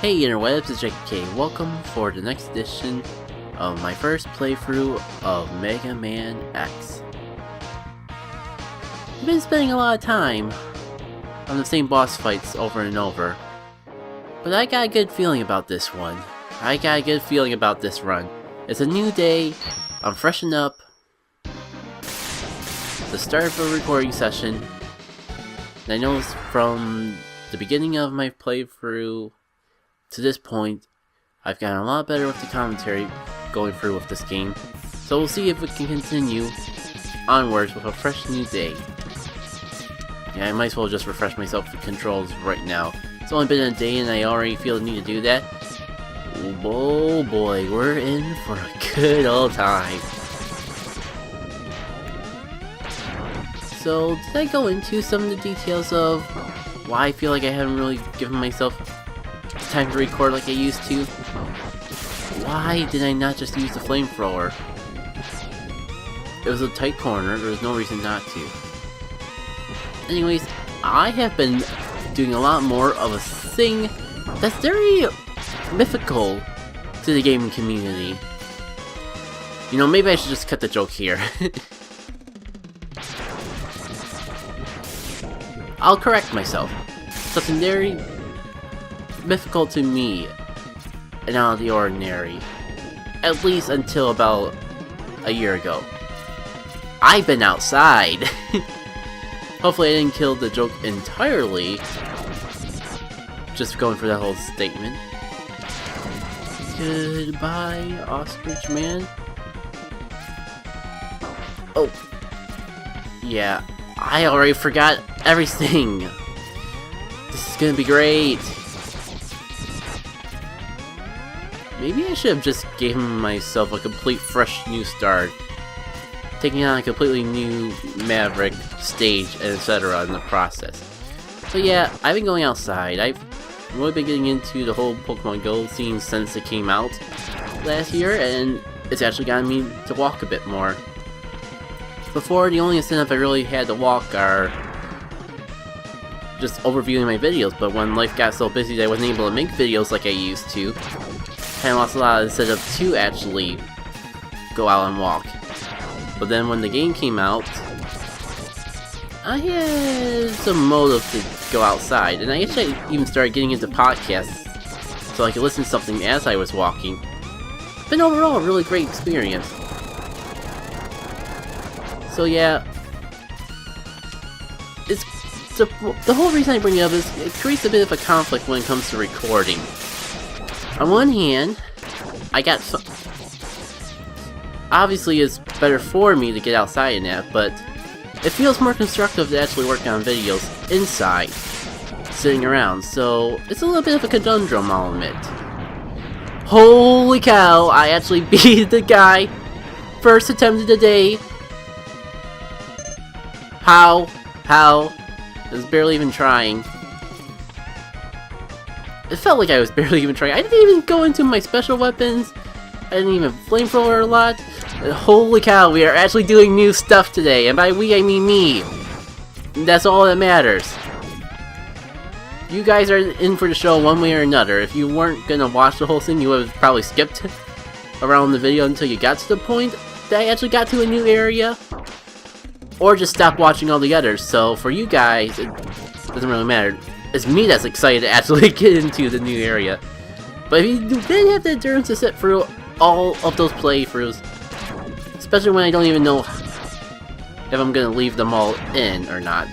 Hey interwebs, it's JackitK. Welcome for the next edition of my first playthrough of Mega Man X. I've been spending a lot of time on the same boss fights over and over, but I got a good feeling about this one. I got a good feeling about this run. It's a new day, I'm freshened up, the start of a recording session, and I know from the beginning of my playthrough to this point, I've gotten a lot better with the commentary going through with this game, so we'll see if we can continue onwards with a fresh new day. Yeah, I might as well just refresh myself with the controls right now. It's only been a day and I already feel the need to do that. Oh boy, we're in for a good old time. So, did I go into some of the details of why I feel like I haven't really given myself time to record like I used to? Why did I not just use the flamethrower? It was a tight corner, there was no reason not to. Anyways, I have been doing a lot more of a thing that's very mythical to the gaming community. You know, maybe I should just cut the joke here. I'll correct myself. Something very mythical to me and out of the ordinary. At least until about a year ago. I've been outside! Hopefully I didn't kill the joke entirely. Just going for that whole statement. Goodbye, Ostrich Man. Oh. Yeah, I already forgot everything. This is gonna be great. Maybe I should have just given myself a complete fresh new start. Taking on a completely new Maverick stage, and etc. in the process. So yeah, I've been going outside. I've really been getting into the whole Pokemon Go scene since it came out last year, and it's actually gotten me to walk a bit more. Before, the only incentive I really had to walk are just overviewing my videos, but when life got so busy that I wasn't able to make videos like I used to, I lost a lot of incentive to actually go out and walk. But then when the game came out, I had some motive to go outside, and I actually even started getting into podcasts so I could listen to something as I was walking. Been overall a really great experience. So yeah, the whole reason I bring it up is it creates a bit of a conflict when it comes to recording. On one hand, obviously it's better for me to get outside and that, but it feels more constructive to actually work on videos inside, sitting around, so it's a little bit of a conundrum, I'll admit. Holy cow, I actually beat the guy! First attempt of the day! How? I was barely even trying. It felt like I was barely even trying. I didn't even go into my special weapons. I didn't even flamethrower a lot. Holy cow, we are actually doing new stuff today. And by we, I mean me. That's all that matters. You guys are in for the show one way or another. If you weren't gonna watch the whole thing, you would have probably skipped around the video until you got to the point that I actually got to a new area. Or just stop watching altogether. So for you guys, it doesn't really matter. It's me that's excited to actually get into the new area. But if you didn't have the endurance to sit through all of those playthroughs, especially when I don't even know if I'm gonna leave them all in or not.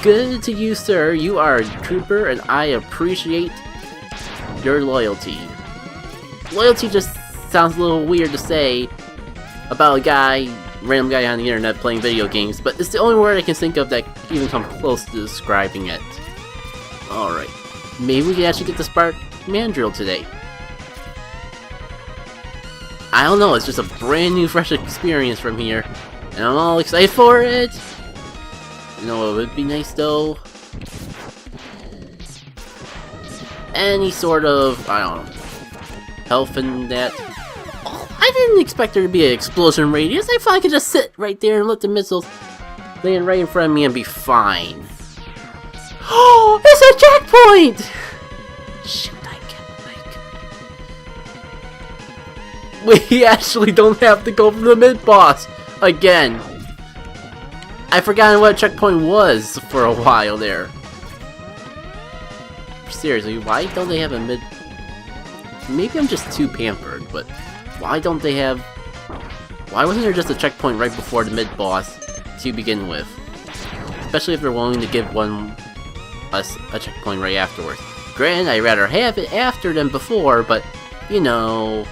Good to you, sir. You are a trooper and I appreciate your loyalty. Loyalty just sounds a little weird to say about a random guy on the internet playing video games, but it's the only word I can think of that even comes close to describing it. Alright, maybe we can actually get the Spark Mandrill today. I don't know, it's just a brand new fresh experience from here, and I'm all excited for it! You know what would be nice though? Any sort of, I don't know, health in that. I didn't expect there to be an explosion radius. I thought I could just sit right there and let the missiles land right in front of me and be fine. Oh, it's a checkpoint! We actually don't have to go for the mid-boss again. I forgot what a checkpoint was for a while there. Seriously, why don't they have a mid... Maybe I'm just too pampered, but why don't they have... Why wasn't there just a checkpoint right before the mid-boss to begin with? Especially if they're willing to give us a checkpoint right afterwards. Granted, I'd rather have it after than before, but, you know...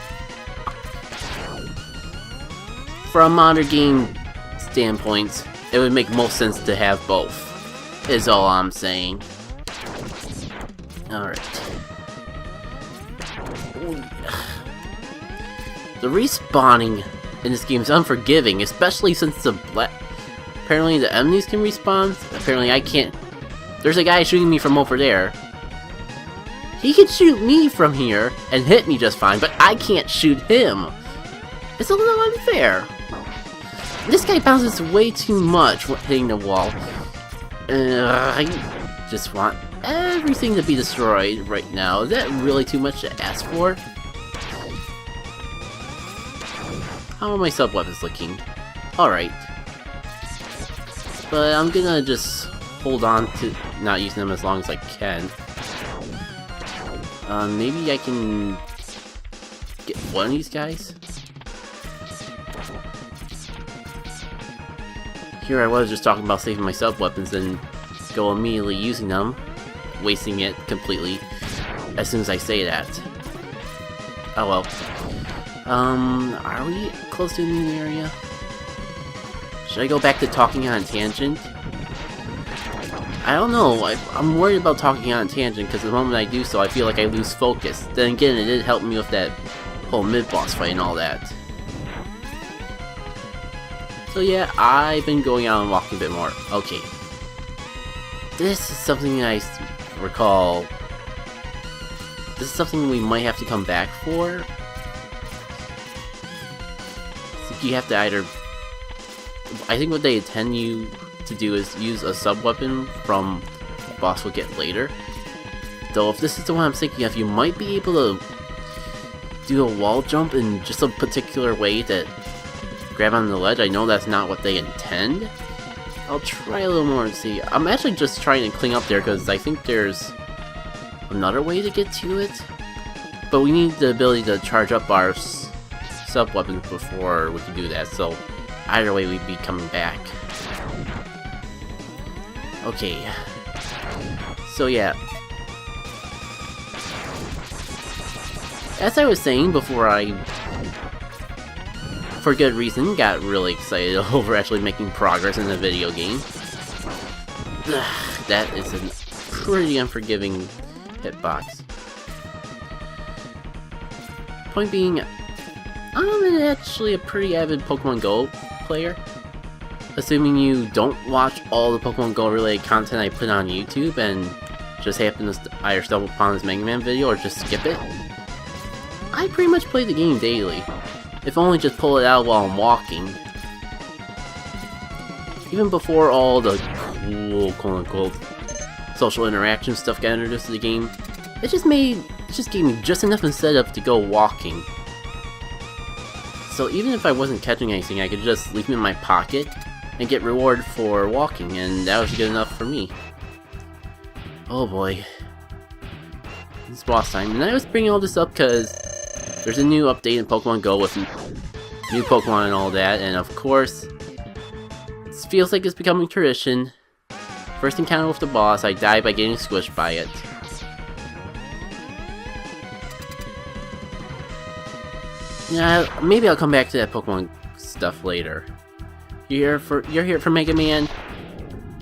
From a modern game standpoint, it would make most sense to have both, is all I'm saying. Alright. The respawning in this game is unforgiving, especially since apparently the enemies can respawn. Apparently I can't. There's a guy shooting me from over there. He can shoot me from here and hit me just fine, but I can't shoot him. It's a little unfair. This guy bounces way too much when hitting the wall. I just want everything to be destroyed right now. Is that really too much to ask for? How are my sub-weapons looking? Alright. But I'm gonna just hold on to not using them as long as I can. Maybe I can get one of these guys? Here I was just talking about saving my sub-weapons and go immediately using them, wasting it completely as soon as I say that. Oh well. Are we close to a new area? Should I go back to talking on a tangent? I don't know, I'm worried about talking on a tangent because the moment I do so I feel like I lose focus. Then again, it did help me with that whole mid-boss fight and all that. So yeah, I've been going out and walking a bit more. Okay. This is something I recall. This is something we might have to come back for. You have to either... I think what they intend you to do is use a sub-weapon from the boss we'll get later. Though if this is the one I'm thinking of, you might be able to do a wall jump in just a particular way that grab on the ledge. I know that's not what they intend. I'll try a little more and see. I'm actually just trying to cling up there because I think there's another way to get to it. But we need the ability to charge up our sub-weapons before we can do that, so either way we'd be coming back. Okay. So yeah. As I was saying before, I, for good reason, got really excited over actually making progress in the video game. That is a pretty unforgiving hitbox. Point being, I'm actually a pretty avid Pokemon Go player. Assuming you don't watch all the Pokemon Go related content I put on YouTube and just happen to either stumble upon this Mega Man video or just skip it. I pretty much play the game daily, if only just pull it out while I'm walking. Even before all the cool, quote-unquote, social interaction stuff got introduced to the game, it just gave me just enough incentive to go walking. So even if I wasn't catching anything, I could just leave them in my pocket and get rewarded for walking, and that was good enough for me. Oh boy. It's boss time. And I was bringing all this up because there's a new update in Pokemon Go with new Pokemon and all that, and of course, it feels like it's becoming tradition. First encounter with the boss, I die by getting squished by it. Yeah, maybe I'll come back to that Pokemon stuff later. You're here for Mega Man?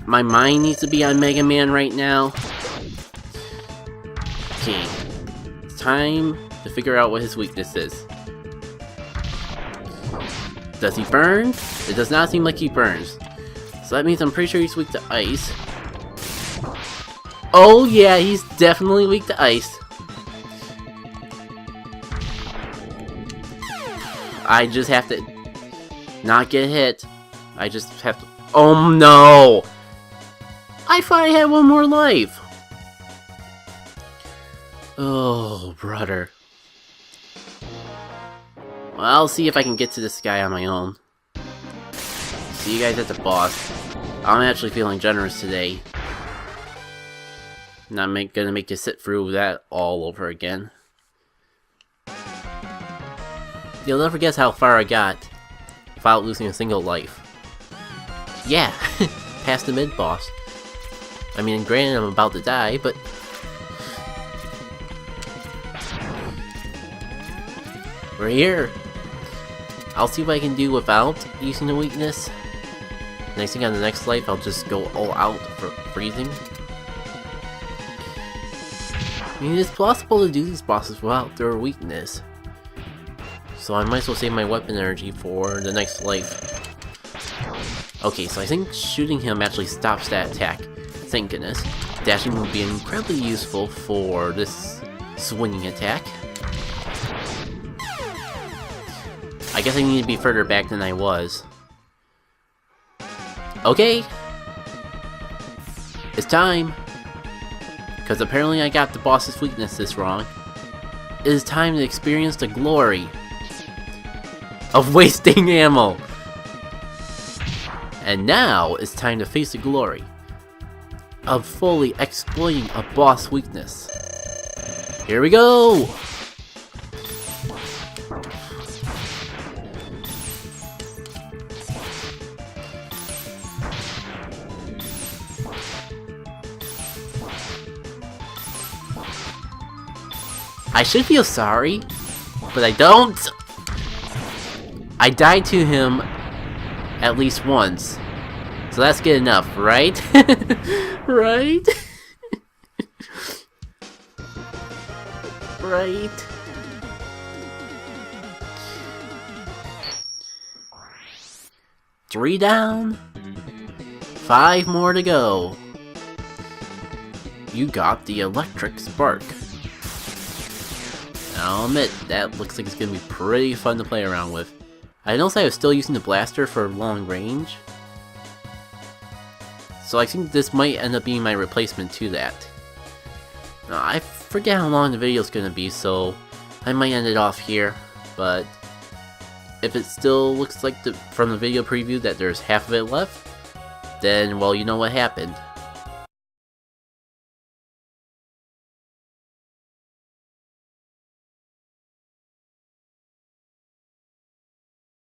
My mind needs to be on Mega Man right now. Okay, it's time to figure out what his weakness is. Does he burn? It does not seem like he burns. So that means I'm pretty sure he's weak to ice. Oh yeah, he's definitely weak to ice. I just have to not get hit. I just have to... Oh no! I thought I had one more life! Oh, brother. Well, I'll see if I can get to this guy on my own. See you guys at the boss. I'm actually feeling generous today. Not gonna make you sit through that all over again. You'll never guess how far I got without losing a single life. Yeah, past the mid-boss. I mean, granted I'm about to die, but... we're here! I'll see what I can do without using the weakness. Next thing on the next life, I'll just go all out for freezing. I mean, it's possible to do these bosses without their weakness. So I might as well save my weapon energy for the next life. Okay, so I think shooting him actually stops that attack. Thank goodness. Dashing will be incredibly useful for this swinging attack. I guess I need to be further back than I was. Okay! It's time! Because apparently I got the boss's weaknesses wrong. It is time to experience the glory of wasting ammo! And now it's time to face the glory of fully exploiting a boss weakness. Here we go! I should feel sorry, but I don't. I died to him at least once, so that's good enough, right? Right? Right? Three down, 5 more to go. You got the electric spark. I'll admit, that looks like it's gonna be pretty fun to play around with. I noticed I was still using the blaster for long range, so I think this might end up being my replacement to that. Now, I forget how long the video is gonna be, so I might end it off here, but if it still looks like from the video preview that there's half of it left, then, well, you know what happened.